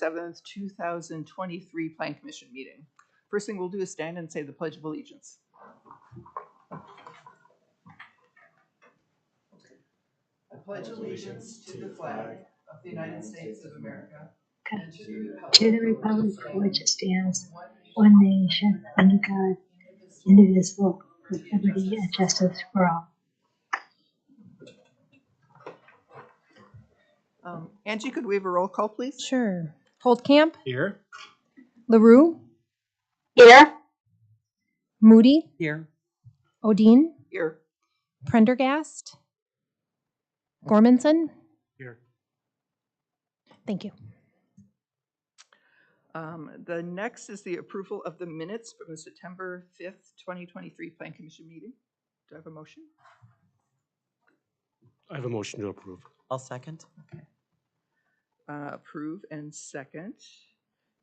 7th, 2023 Plan Commission meeting. First thing we'll do is stand and say the Pledge of Allegiance. I pledge allegiance to the flag of the United States of America and to the republic for which it stands, one nation, under God, indivisible, with liberty and justice for all. Angie, could we have a roll call, please? Sure. Holdcamp. Here. LaRue. Here. Moody. Here. Odine. Here. Prendergast. Gormanson. Here. Thank you. The next is the approval of the minutes from the September 5th, 2023 Plan Commission meeting. Do I have a motion? I have a motion to approve. I'll second. Okay. Approve and second.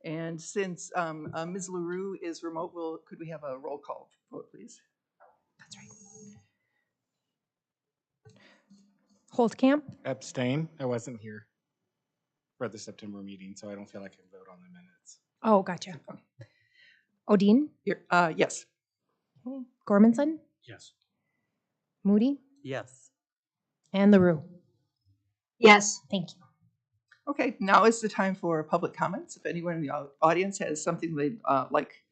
And since Ms. LaRue is remote, could we have a roll call vote, please? That's right. Holdcamp. Abstain. I wasn't here for the September meeting, so I don't feel like I can vote on the minutes. Oh, gotcha. Odine. Here, yes. Okay. Gormanson. Yes. Moody. Yes. And LaRue. Yes. Thank you. Okay, now is the time for public comments. If anyone in the audience has something they'd like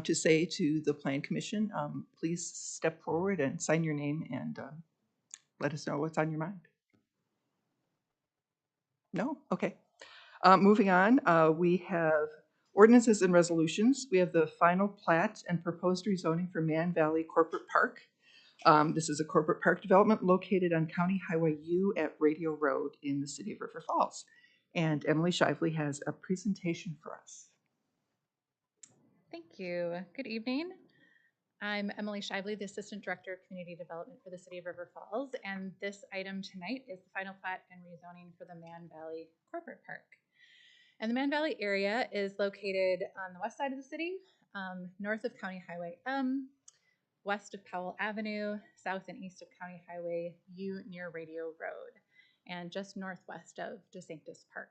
to say to the Plan Commission, please step forward and sign your name and let us know what's on your mind. No? Okay. Moving on, we have ordinances and resolutions. We have the final plat and proposed rezoning for Mann Valley Corporate Park. This is a corporate park development located on County Highway U at Radio Road in the city of River Falls. And Emily Shively has a presentation for us. Thank you. Good evening. I'm Emily Shively, the Assistant Director of Community Development for the City of River Falls, and this item tonight is the final plat and rezoning for the Mann Valley Corporate Park. And the Mann Valley area is located on the west side of the city, north of County Highway M, west of Powell Avenue, south and east of County Highway U near Radio Road, and just northwest of DeSanctis Park.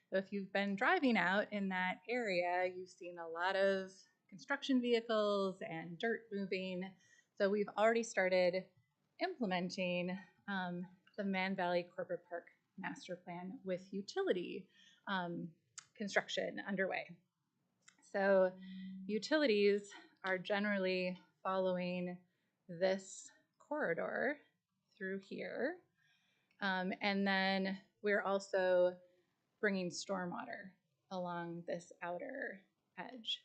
So if you've been driving out in that area, you've seen a lot of construction vehicles and dirt moving. So we've already started implementing the Mann Valley Corporate Park Master Plan with utility construction underway. So utilities are generally following this corridor through here. And then we're also bringing stormwater along this outer edge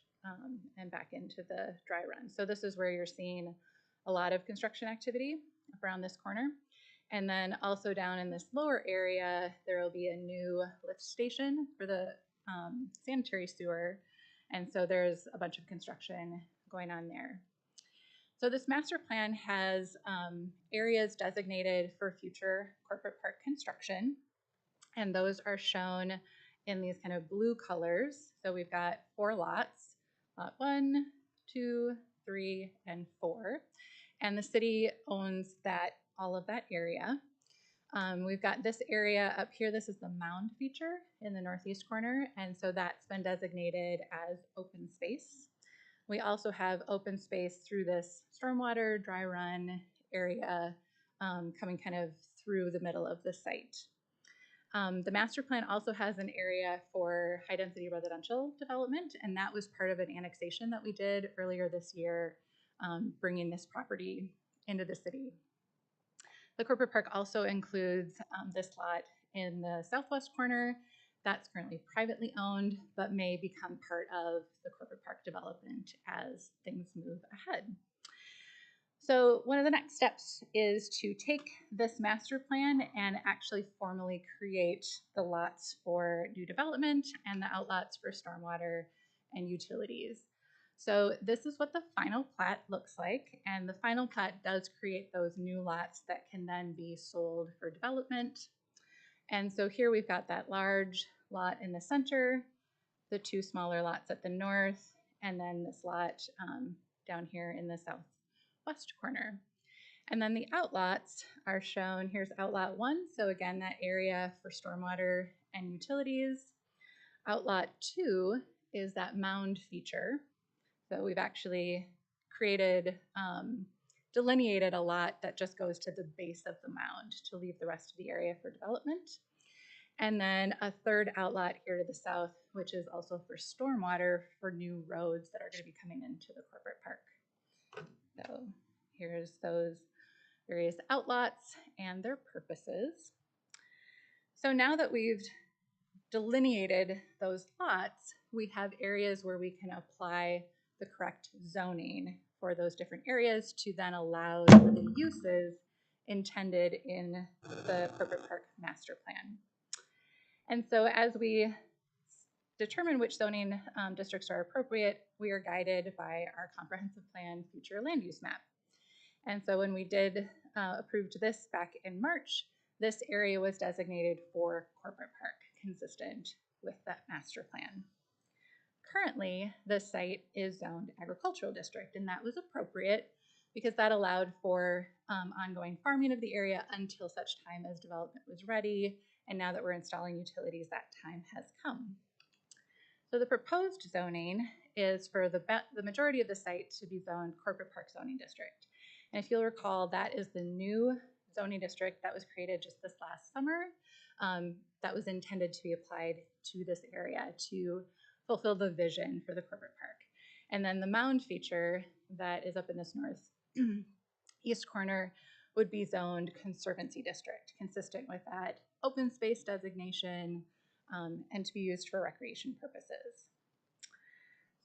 and back into the dry run. So this is where you're seeing a lot of construction activity around this corner. And then also down in this lower area, there will be a new lift station for the sanitary sewer. And so there's a bunch of construction going on there. So this master plan has areas designated for future corporate park construction. And those are shown in these kind of blue colors. So we've got 4 lots, lot 1, 2, 3, and 4. And the city owns all of that area. We've got this area up here. This is the mound feature in the northeast corner. And so that's been designated as open space. We also have open space through this stormwater dry run area coming kind of through the middle of the site. The master plan also has an area for high density residential development, and that was part of an annexation that we did earlier this year, bringing this property into the city. The corporate park also includes this lot in the southwest corner that's currently privately owned, but may become part of the corporate park development as things move ahead. So one of the next steps is to take this master plan and actually formally create the lots for new development and the outlots for stormwater and utilities. So this is what the final plat looks like, and the final plat does create those new lots that can then be sold for development. And so here we've got that large lot in the center, the 2 smaller lots at the north, and then this lot down here in the southwest corner. And then the outlots are shown. Here's outlot 1. So again, that area for stormwater and utilities. Outlot 2 is that mound feature. So we've actually created, delineated a lot that just goes to the base of the mound to leave the rest of the area for development. And then a third outlot here to the south, which is also for stormwater for new roads that are going to be coming into the corporate park. So here's those various outlots and their purposes. So now that we've delineated those lots, we have areas where we can apply the correct zoning for those different areas to then allow the uses intended in the corporate park master plan. And so as we determine which zoning districts are appropriate, we are guided by our comprehensive plan future land use map. And so when we did approved this back in March, this area was designated for corporate park, consistent with that master plan. Currently, the site is zoned agricultural district, and that was appropriate because that allowed for ongoing farming of the area until such time as development was ready. And now that we're installing utilities, that time has come. So the proposed zoning is for the majority of the site to be zoned corporate park zoning district. And if you'll recall, that is the new zoning district that was created just this last summer that was intended to be applied to this area to fulfill the vision for the corporate park. And then the mound feature that is up in this northeast corner would be zoned conservancy district, consistent with that open space designation and to be used for recreation purposes.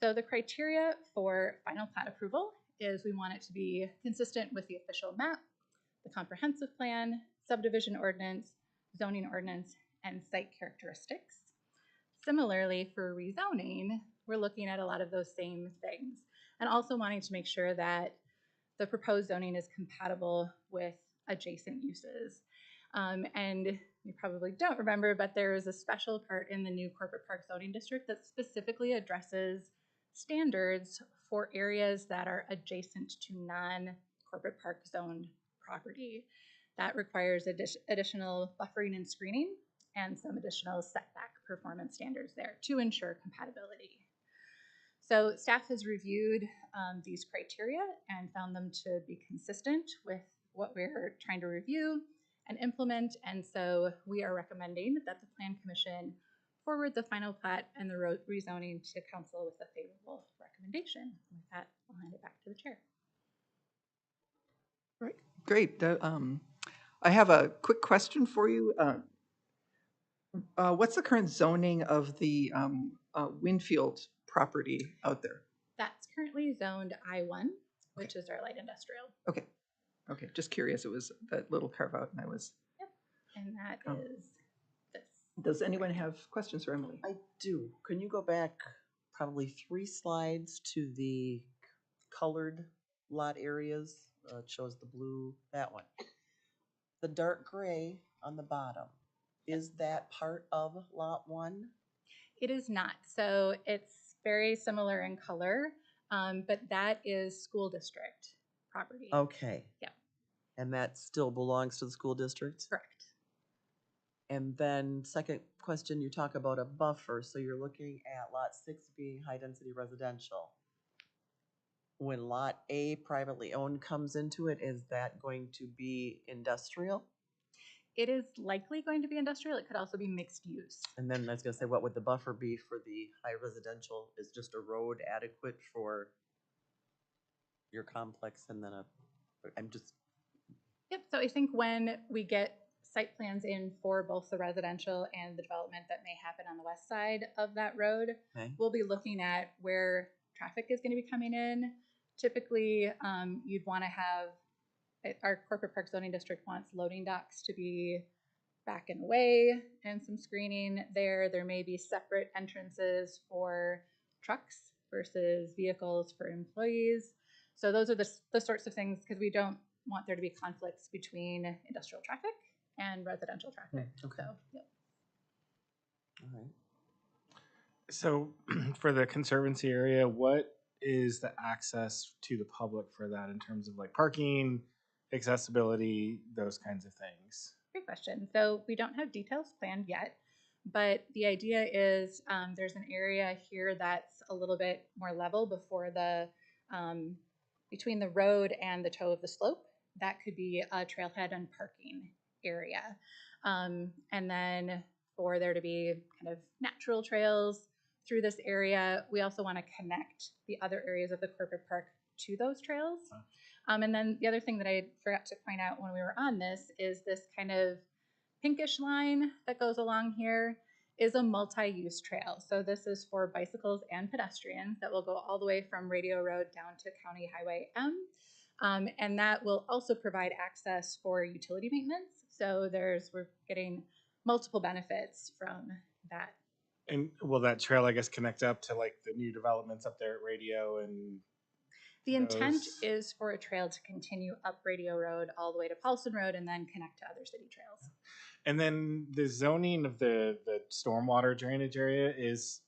So the criteria for final plat approval is we want it to be consistent with the official map, the comprehensive plan, subdivision ordinance, zoning ordinance, and site characteristics. Similarly, for rezoning, we're looking at a lot of those same things and also wanting to make sure that the proposed zoning is compatible with adjacent uses. And you probably don't remember, but there is a special part in the new corporate park zoning district that specifically addresses standards for areas that are adjacent to non-corporate park zoned property. That requires additional buffering and screening and some additional setback performance standards there to ensure compatibility. So staff has reviewed these criteria and found them to be consistent with what we're trying to review and implement. And so we are recommending that the Plan Commission forward the final plat and the rezoning to council with a favorable recommendation. With that, I'll hand it back to the chair. Right, great. I have a quick question for you. What's the current zoning of the Winfield property out there? That's currently zoned I-1, which is our light industrial. Okay, okay, just curious. It was that little carve out, and I was. Yep, and that is this. Does anyone have questions for Emily? I do. Can you go back probably 3 slides to the colored lot areas? It shows the blue, that one. The dark gray on the bottom, is that part of lot 1? It is not. So it's very similar in color, but that is school district property. Okay. Yeah. And that still belongs to the school district? Correct. And then second question, you talk about a buffer. So you're looking at lot 6 being high density residential. When lot A privately owned comes into it, is that going to be industrial? It is likely going to be industrial. It could also be mixed use. And then I was gonna say, what would the buffer be for the high residential? Is just a road adequate for your complex and then I'm just. Yep, so I think when we get site plans in for both the residential and the development that may happen on the west side of that road, Okay. we'll be looking at where traffic is going to be coming in. Typically, you'd want to have, our corporate park zoning district wants loading docks to be back and away and some screening there. There may be separate entrances for trucks versus vehicles for employees. So those are the sorts of things, because we don't want there to be conflicts between industrial traffic and residential traffic. Okay. So, yep. All right. So for the conservancy area, what is the access to the public for that in terms of like parking, accessibility, those kinds of things? Great question. So we don't have details planned yet, But the idea is there's an area here that's a little bit more level before the between the road and the toe of the slope. That could be a trailhead and parking area. And then for there to be kind of natural trails through this area, we also want to connect the other areas of the corporate park to those trails. And then the other thing that I forgot to point out when we were on this is this kind of pinkish line that goes along here is a multi-use trail. So this is for bicycles and pedestrians that will go all the way from Radio Road down to County Highway M. And that will also provide access for utility maintenance. So we're getting multiple benefits from that. And will that trail, I guess, connect up to like the new developments up there at Radio and The intent those? is for a trail to continue up Radio Road all the way to Paulson Road and then connect to other city trails. And then the zoning of the stormwater drainage area is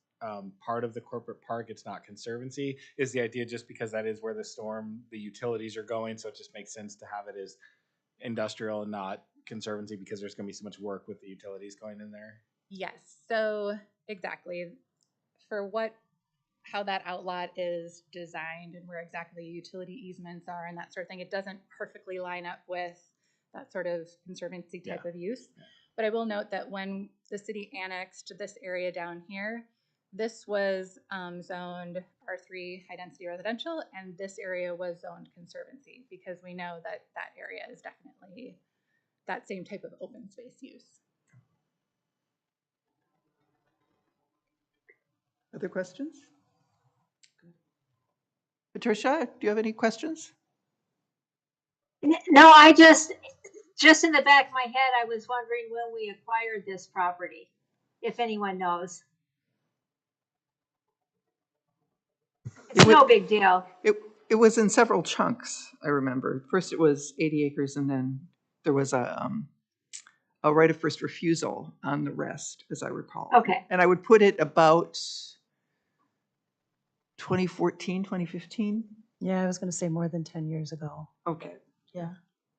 part of the corporate park. It's not conservancy. Is the idea just because that is where the utilities are going, so it just makes sense to have it as industrial and not conservancy because there's going to be so much work with the utilities going in there? Yes, so exactly for how that outlot is designed and where exactly utility easements are and that sort of thing, it doesn't perfectly line up with that sort of conservancy type of use. Yeah. But I will note that when the city annexed this area down here, this was zoned R3 high density residential, and this area was zoned conservancy because we know that that area is definitely that same type of open space use. Other questions? Patricia, do you have any questions? No, I just in the back of my head, I was wondering when we acquired this property, if anyone knows. It's no big deal. It was in several chunks, I remember. First it was 80 acres, and then there was a right of first refusal on the rest, as I recall. Okay. And I would put it about 2014, 2015. Yeah, I was going to say more than 10 years ago. Okay. Yeah.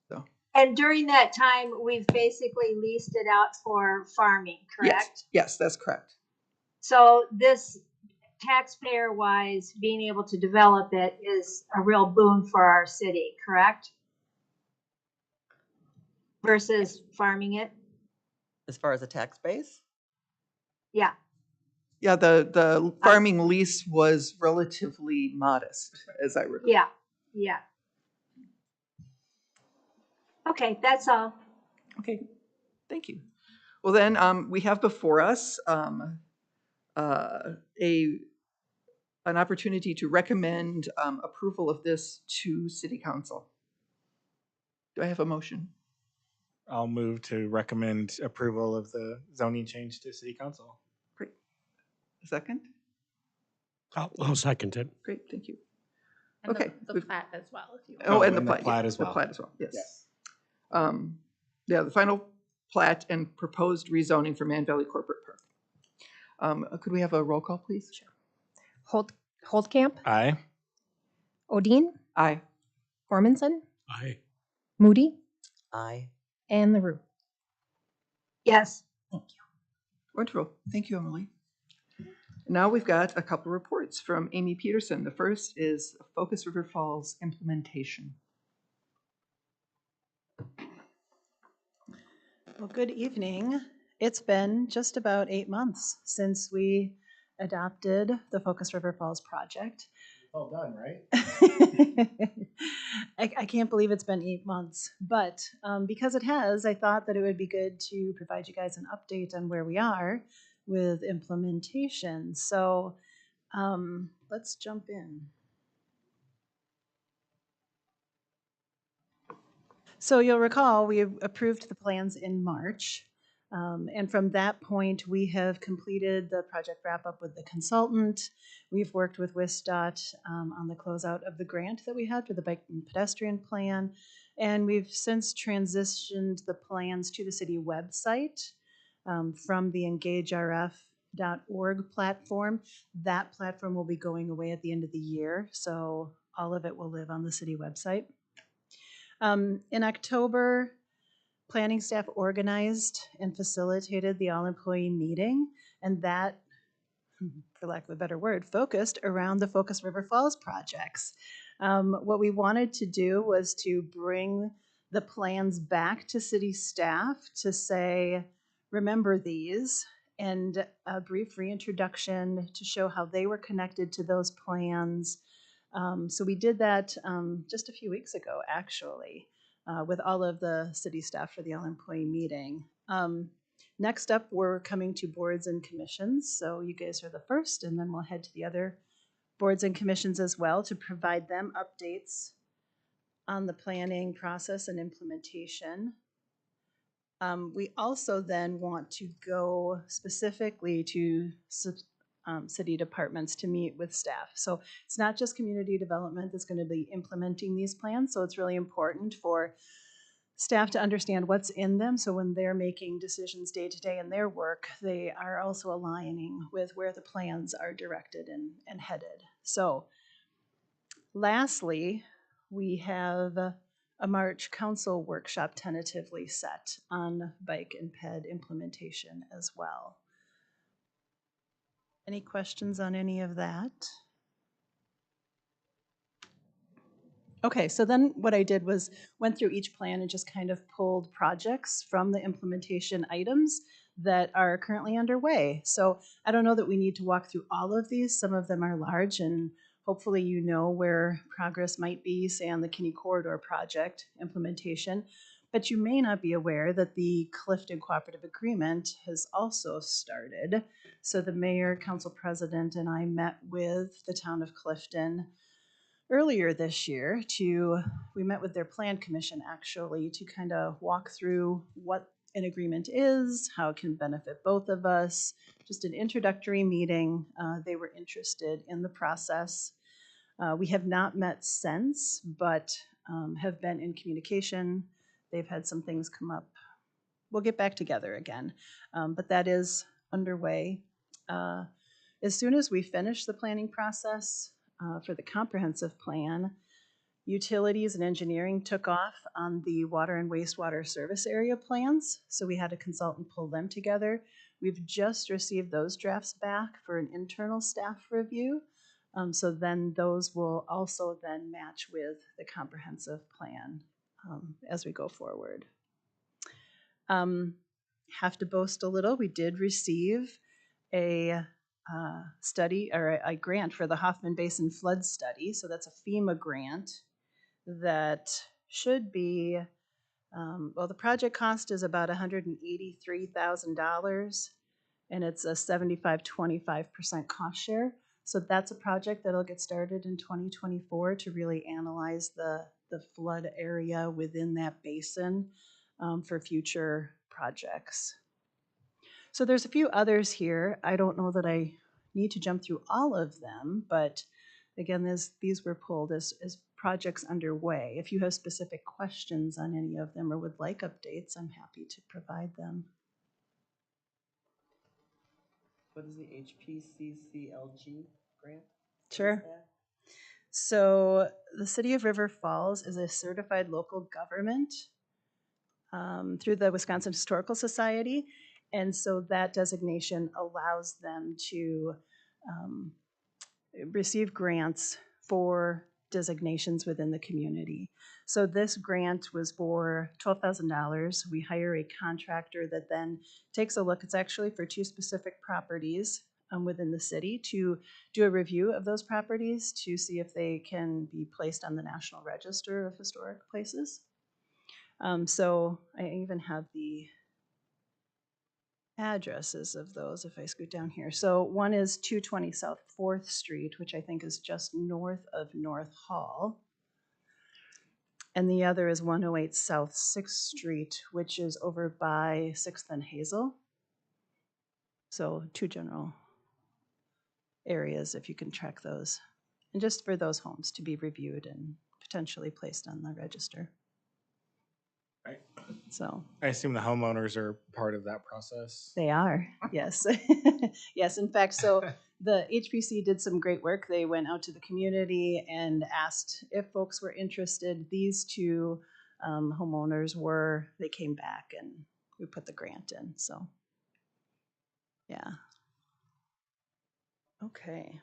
So. And during that time, we've basically leased it out for farming, correct? Yes, that's correct. So this, taxpayer-wise, being able to develop it is a real boon for our city, correct? Versus farming it? As far as the tax base? Yeah. Yeah, the farming lease was relatively modest, as I recall. Yeah, yeah. Okay, that's all. Okay, thank you. Well then, we have before us an opportunity to recommend approval of this to City Council. Do I have a motion? I'll move to recommend approval of the zoning change to City Council. Great. A second? I'll second it. Great, thank you. And okay. the plat as well, if you want. Oh, and the plat, plat as well. The plat as well, yes. Yeah, the final plat and proposed rezoning for Mann Valley Corporate Park. Could we have a roll call, please? Sure. Holdcamp, Aye. Odine, Aye. Gormanson, Aye. Moody, Aye. and LaRue. Yes. Thank you. Wonderful. Thank you, Emily. Now we've got a couple reports from Amy Peterson. The first is Focus River Falls implementation. Well, good evening. It's been just about 8 months since we adopted the Focus River Falls project. Well done, right? I can't believe it's been 8 months, but because it has, I thought that it would be good to provide you guys an update on where we are with implementation. So let's jump in. So you'll recall we approved the plans in March. And from that point, we have completed the project wrap-up with the consultant. We've worked with WISDOT on the closeout of the grant that we had for the bike and pedestrian plan. And we've since transitioned the plans to the city website from the engagerf.org platform. That platform will be going away at the end of the year, so all of it will live on the city website. In October, planning staff organized and facilitated the all-employee meeting, and that, for lack of a better word, focused around the Focus River Falls projects. What we wanted to do was to bring the plans back to city staff to say, remember these, and a brief reintroduction to show how they were connected to those plans. So we did that just a few weeks ago, actually, with all of the city staff for the all-employee meeting. Next up, we're coming to boards and commissions. So you guys are the first, and then we'll head to the other boards and commissions as well to provide them updates on the planning process and implementation. We also then want to go specifically to city departments to meet with staff. So it's not just community development that's going to be implementing these plans. So it's really important for staff to understand what's in them. So when they're making decisions day to day in their work, they are also aligning with where the plans are directed and headed. So lastly, we have a March council workshop tentatively set on bike and ped implementation as well. Any questions on any of that? Okay, so then what I did was went through each plan and just kind of pulled projects from the implementation items that are currently underway. So I don't know that we need to walk through all of these. Some of them are large, and hopefully you know where progress might be, say on the Kinney Corridor project implementation. But you may not be aware that the Clifton Cooperative Agreement has also started. So the mayor, council president, and I met with the town of Clifton earlier this year we met with their plan commission actually to kind of walk through what an agreement is, how it can benefit both of us, just an introductory meeting. They were interested in the process. We have not met since, but have been in communication. They've had some things come up. We'll get back together again, but that is underway. As soon as we finish the planning process, for the comprehensive plan, utilities and engineering took off on the water and wastewater service area plans. So we had a consultant pull them together. We've just received those drafts back for an internal staff review. So then those will also then match with the comprehensive plan as we go forward. Have to boast a little. We did receive a study or a grant for the Hoffman Basin flood study. So that's a FEMA grant that should be, well, the project cost is about $183,000 and it's a 75-25% cost share. So that's a project that'll get started in 2024 to really analyze the flood area within that basin for future projects. So there's a few others here. I don't know that I need to jump through all of them, but again, these were pulled as projects underway. If you have specific questions on any of them or would like updates, I'm happy to provide them. What is the HPCCLG grant? Sure. So the City of River Falls is a certified local government through the Wisconsin Historical Society. And so that designation allows them to receive grants for designations within the community. So this grant was for $12,000. We hire a contractor that then takes a look. It's actually for 2 specific properties within the city to do a review of those properties to see if they can be placed on the National Register of Historic Places. So I even have the addresses of those if I scoot down here. So one is 220 South 4th Street, which I think is just north of North Hall. And the other is 108 South 6th Street, which is over by 6th and Hazel. So 2 general areas, if you can track those. And just for those homes to be reviewed and potentially placed on the register. Right. So I assume the homeowners are part of that process. they are, yes. Yes, in fact, so the HPC did some great work. They went out to the community and asked if folks were interested. These 2 homeowners were, they came back and we put the grant in, so. Yeah. Okay.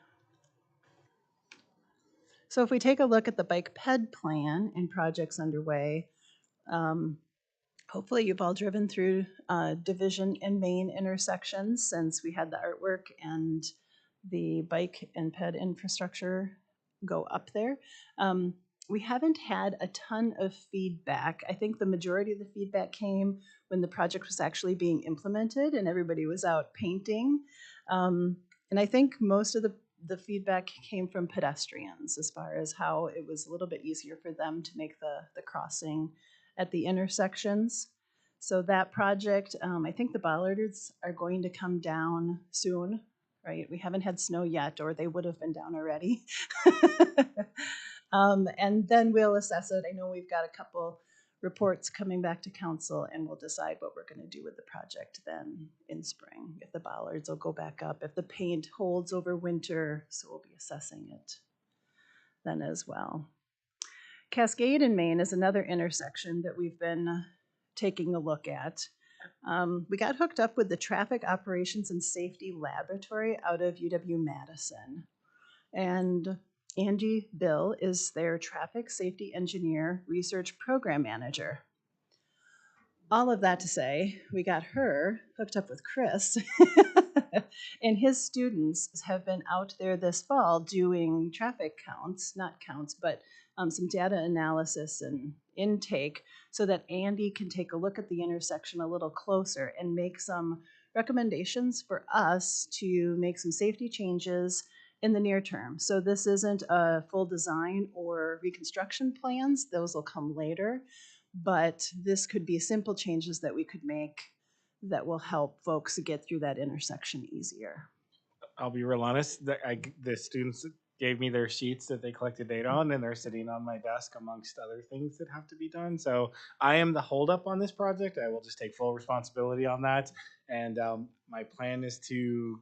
So if we take a look at the bike ped plan and projects underway, hopefully you've all driven through Division and Main intersections since we had the artwork and the bike and ped infrastructure go up there. We haven't had a ton of feedback. I think the majority of the feedback came when the project was actually being implemented and everybody was out painting. And I think most of the feedback came from pedestrians as far as how it was a little bit easier for them to make the crossing at the intersections. So that project, I think the bollards are going to come down soon, right? We haven't had snow yet, or they would have been down already. And then we'll assess it. I know we've got a couple reports coming back to council, and we'll decide what we're going to do with the project then in spring. If the bollards will go back up, if the paint holds over winter, so we'll be assessing it then as well. Cascade in Maine is another intersection that we've been taking a look at. We got hooked up with the Traffic Operations and Safety Laboratory out of UW-Madison. And Angie Bill is their Traffic Safety Engineer Research Program Manager. All of that to say, we got her hooked up with Chris, and his students have been out there this fall doing traffic counts, not counts, but some data analysis and intake so that Andy can take a look at the intersection a little closer and make some recommendations for us to make some safety changes in the near term. So this isn't a full design or reconstruction plans, those will come later. But this could be simple changes that we could make that will help folks get through that intersection easier. I'll be real honest. The students gave me their sheets that they collected data on, and they're sitting on my desk amongst other things that have to be done. So I am the holdup on this project. I will just take full responsibility on that. And my plan is to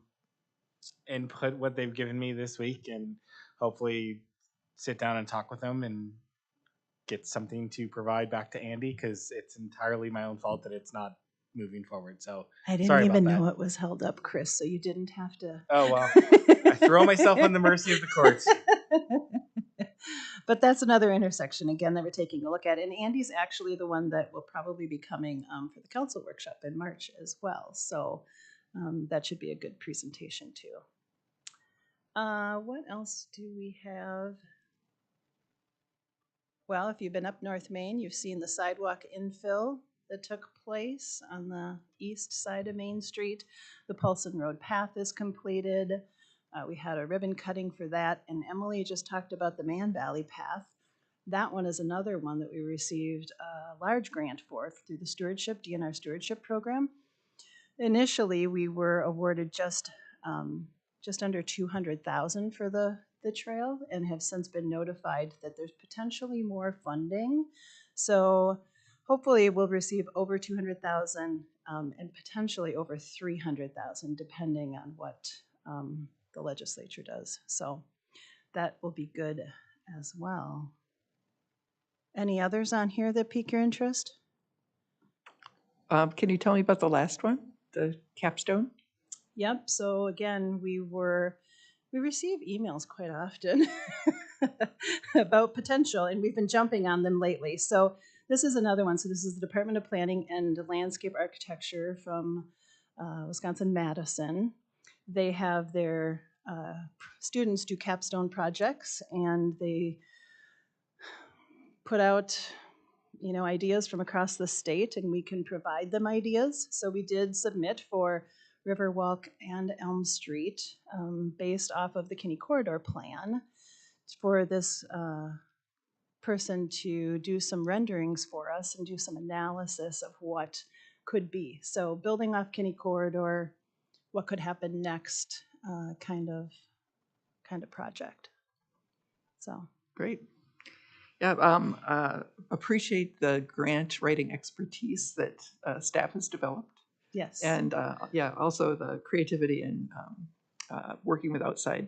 input what they've given me this week and hopefully sit down and talk with them and get something to provide back to Andy, because it's entirely my own fault that it's not moving forward. So I didn't sorry even about know that. it was held up, Chris, so you didn't have to. Oh, well, I throw myself on the mercy of the courts. But that's another intersection, again, that we're taking a look at. And Andy's actually the one that will probably be coming for the council workshop in March as well. So that should be a good presentation too. What else do we have? Well, if you've been up North Main, you've seen the sidewalk infill that took place on the east side of Main Street. The Paulson Road path is completed. We had a ribbon cutting for that, and Emily just talked about the Man Valley path. That one is another one that we received a large grant for through the stewardship, DNR stewardship program. Initially, we were awarded just under $200,000 for the trail, and have since been notified that there's potentially more funding. So hopefully we'll receive over $200,000 and potentially over $300,000, depending on what the legislature does. So that will be good as well. Any others on here that pique your interest? Can you tell me about the last one, the capstone? Yep. So again, we receive emails quite often about potential, and we've been jumping on them lately. So this is another one. So this is the Department of Planning and Landscape Architecture from Wisconsin-Madison. They have their students do capstone projects, and they put out ideas from across the state, and we can provide them ideas. So we did submit for Riverwalk and Elm Street based off of the Kinney Corridor plan for this person to do some renderings for us and do some analysis of what could be. So building off Kinney Corridor, what could happen next kind of project. So Great. Yeah, appreciate the grant writing expertise that staff has developed. yes. And yeah, also the creativity and working with outside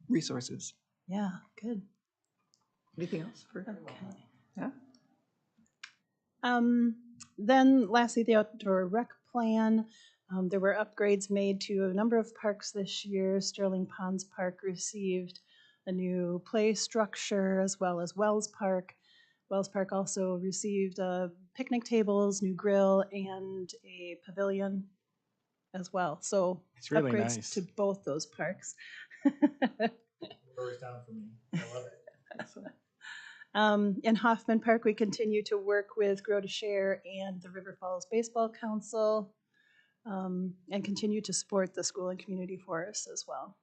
resources. Yeah, good. Anything else for? Okay. Yeah. Then lastly, the outdoor rec plan. There were upgrades made to a number of parks this year. Sterling Ponds Park received a new play structure, as well as Wells Park. Wells Park also received picnic tables, new grill, and a pavilion as well. So It's really upgrades nice. to both those parks. Doors down for me. I love it. In Hoffman Park, we continue to work with Grow to Share and the River Falls Baseball Council, and continue to support the school and community forests as well.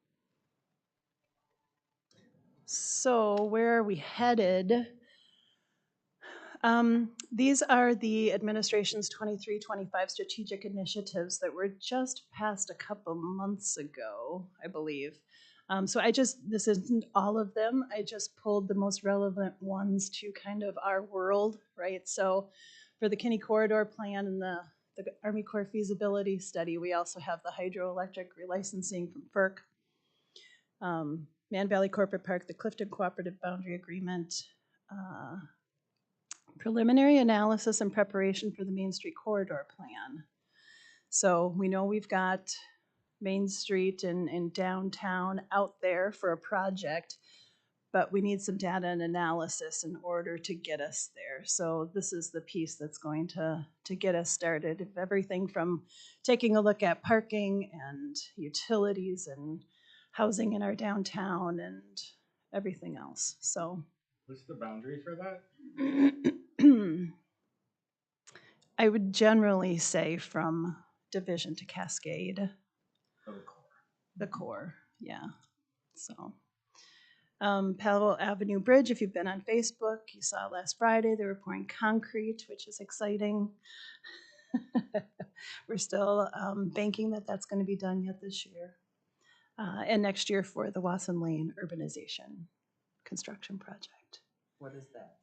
So where are we headed? These are the administration's 23-25 strategic initiatives that were just passed a couple months ago, I believe. So this isn't all of them. I just pulled the most relevant ones to kind of our world, right? So for the Kinney Corridor Plan and the Army Corps feasibility study, we also have the hydroelectric relicensing from FERC, Man Valley Corporate Park, the Clifton Cooperative Boundary Agreement, preliminary analysis and preparation for the Main Street Corridor Plan. So we know we've got Main Street and downtown out there for a project, but we need some data and analysis in order to get us there. So this is the piece that's going to get us started. If everything from taking a look at parking and utilities and housing in our downtown and everything else. So What's the boundary for that? I would generally say from Division to Cascade. Oh, the core. The core, yeah. So, Powell Avenue Bridge, if you've been on Facebook, you saw last Friday they were pouring concrete, which is exciting. We're still banking that that's going to be done yet this year. And next year for the Wasson Lane urbanization construction project. What is that?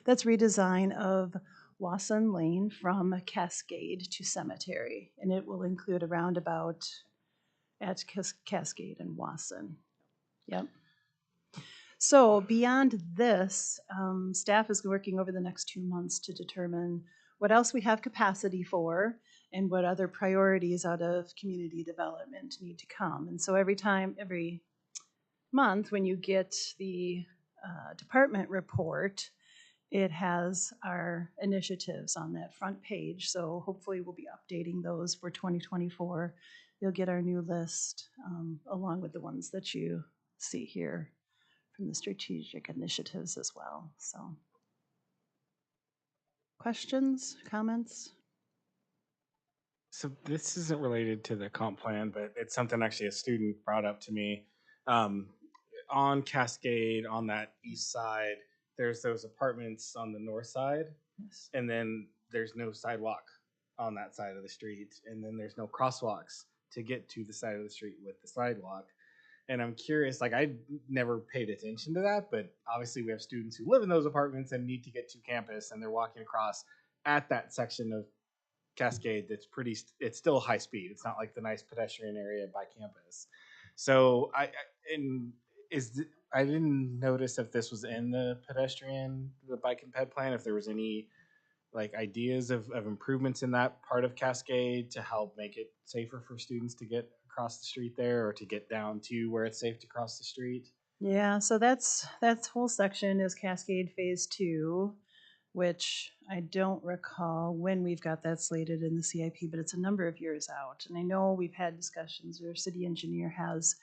That's redesign of Wasson Lane from Cascade to Cemetery, and it will include a roundabout at Cascade and Wasson. Yep. So beyond this, staff is working over the next 2 months to determine what else we have capacity for and what other priorities out of community development need to come. And so every month when you get the department report, it has our initiatives on that front page. So hopefully we'll be updating those for 2024. You'll get our new list along with the ones that you see here from the strategic initiatives as well. So questions, comments? So this isn't related to the comp plan, but it's something actually a student brought up to me. On Cascade, on that east side, there's those apartments on the north side, Yes. and then there's no sidewalk on that side of the street, and then there's no crosswalks to get to the side of the street with the sidewalk. And I'm curious, like I never paid attention to that, but obviously we have students who live in those apartments and need to get to campus, and they're walking across at that section of Cascade it's still high speed. It's not like the nice pedestrian area by campus. So I didn't notice if this was in the bike and ped plan, if there was any like ideas of improvements in that part of Cascade to help make it safer for students to get across the street there or to get down to where it's safe to cross the street. Yeah, so that whole section is Cascade Phase 2, which I don't recall when we've got that slated in the CIP, but it's a number of years out. And I know we've had discussions, or city engineer has,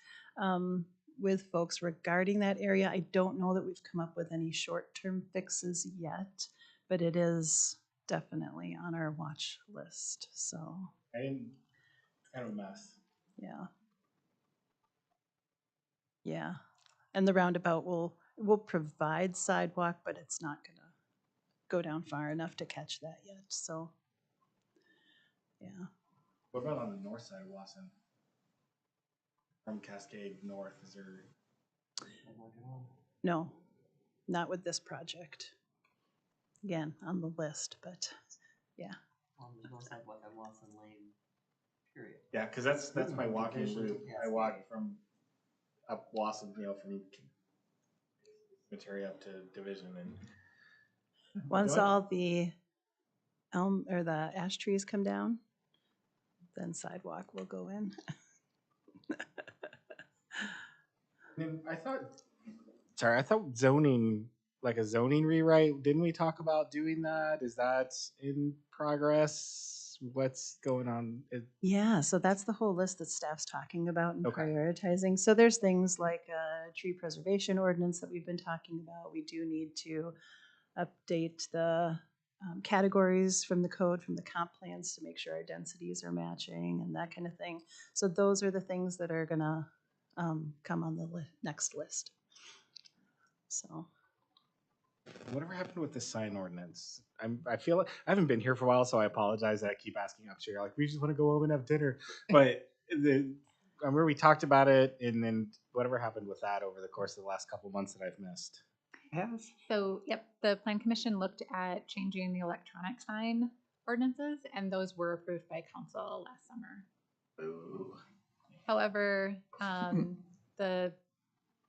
with folks regarding that area. I don't know that we've come up with any short-term fixes yet, but it is definitely on our watch list. So It's kind of a mess. yeah. Yeah. And the roundabout will provide sidewalk, but it's not gonna go down far enough to catch that yet. So yeah. What about on the north side of Wasson? From Cascade north, is there? No, not with this project. Again, on the list, but yeah. There's no sidewalk on Wasson Lane, period. Yeah, because that's my walking route. I walk from up Wasson, from Cemetery up to Division, and Once What? all the elm or the ash trees come down, then sidewalk will go in. And I thought zoning, like a zoning rewrite, didn't we talk about doing that? Is that in progress? What's going on? Yeah, so that's the whole list that staff's talking about and Okay. prioritizing. So there's things like a tree preservation ordinance that we've been talking about. We do need to update the categories from the code, from the comp plans to make sure our densities are matching and that kind of thing. So those are the things that are gonna come on the next list. So. Whatever happened with the sign ordinance? I feel like I haven't been here for a while, so I apologize that I keep asking up here. Like, we just want to go home and have dinner. But I remember we talked about it, and then whatever happened with that over the course of the last couple months that I've missed. Yes. So, yep, the Plan Commission looked at changing the electronic sign ordinances, and those were approved by council last summer. Ooh. However, the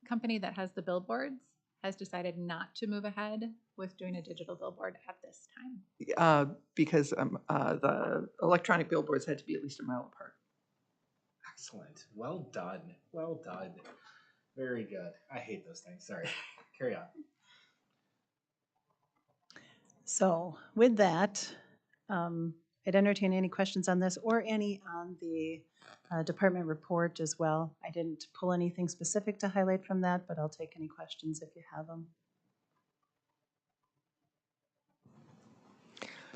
company that has the billboards has decided not to move ahead with doing a digital billboard at this time. Because the electronic billboards had to be at least a mile apart. Excellent. Well done. Well done. Very good. I hate those things. Sorry. Carry on. So with that, I'd entertain any questions on this or any on the department report as well. I didn't pull anything specific to highlight from that, but I'll take any questions if you have them.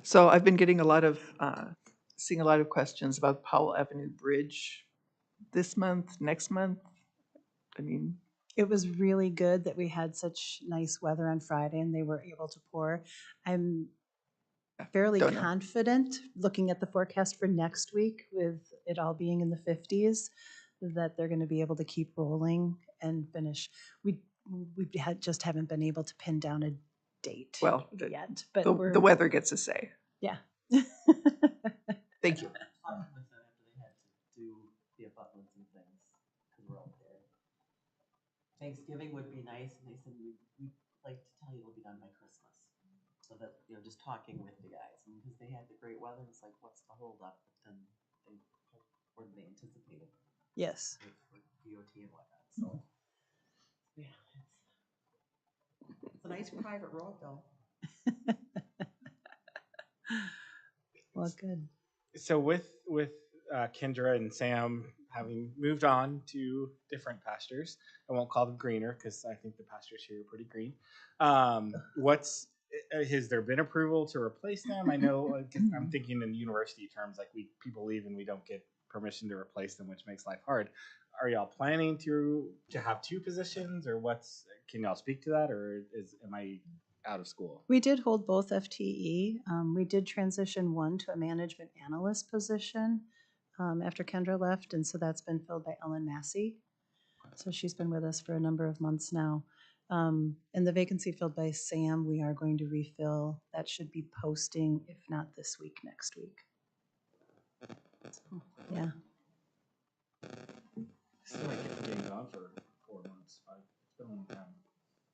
So I've been getting seeing a lot of questions about Powell Avenue Bridge this month, next month. I mean, It was really good that we had such nice weather on Friday and they were able to pour. I'm fairly Don't know. confident, looking at the forecast for next week with it all being in the 50s, that they're going to be able to keep rolling and finish. We just haven't been able to pin down a date Well, yet, but the weather gets a say. yeah. Thank you. After they had to do the abutments and things, because we're out there. Thanksgiving would be nice, and they said we'd like to tell you it'll be done by Christmas. So that, just talking with the guys, and because they had the great weather, it's like, what's the holdup? But then they more than they anticipated. Yes. With DOT and whatnot. So yeah, it's a nice private road though. Well, good. So with Kendra and Sam having moved on to different pastures, I won't call them greener because I think the pastures here are pretty green. Has there been approval to replace them? I know, I'm thinking in university terms, like people leave and we don't get permission to replace them, which makes life hard. Are y'all planning to have two positions, or can y'all speak to that, or am I out of school? We did hold both FTE. We did transition one to a management analyst position after Kendra left, and so that's been filled by Ellen Massey. So she's been with us for a number of months now. And the vacancy filled by Sam, we are going to refill. That should be posting, if not this week, next week. So, yeah. I feel like it's been gone for 4 months. It's been a long time.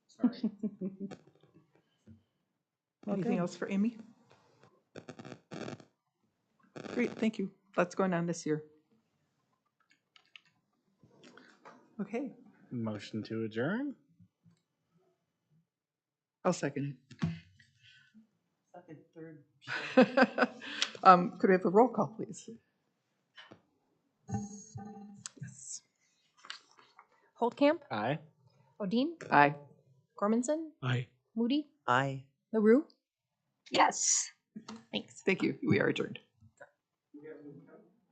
Sorry. Anything else for Amy? Great, thank you. Lots going on this year. Okay, Motion to adjourn. I'll second Second, third. it. Could we have a roll call, please? Yes. Holtkamp, Aye. Odine, Aye. Gormanson, Aye. Moody, Aye. LaRue. Yes. Thanks. Thank you. We are adjourned. We have a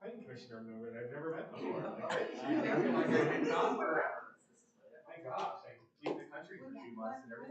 planning commissioner member that I've never met before. I feel like I've been gone forever. My gosh, I leave the country for 2 months and everything.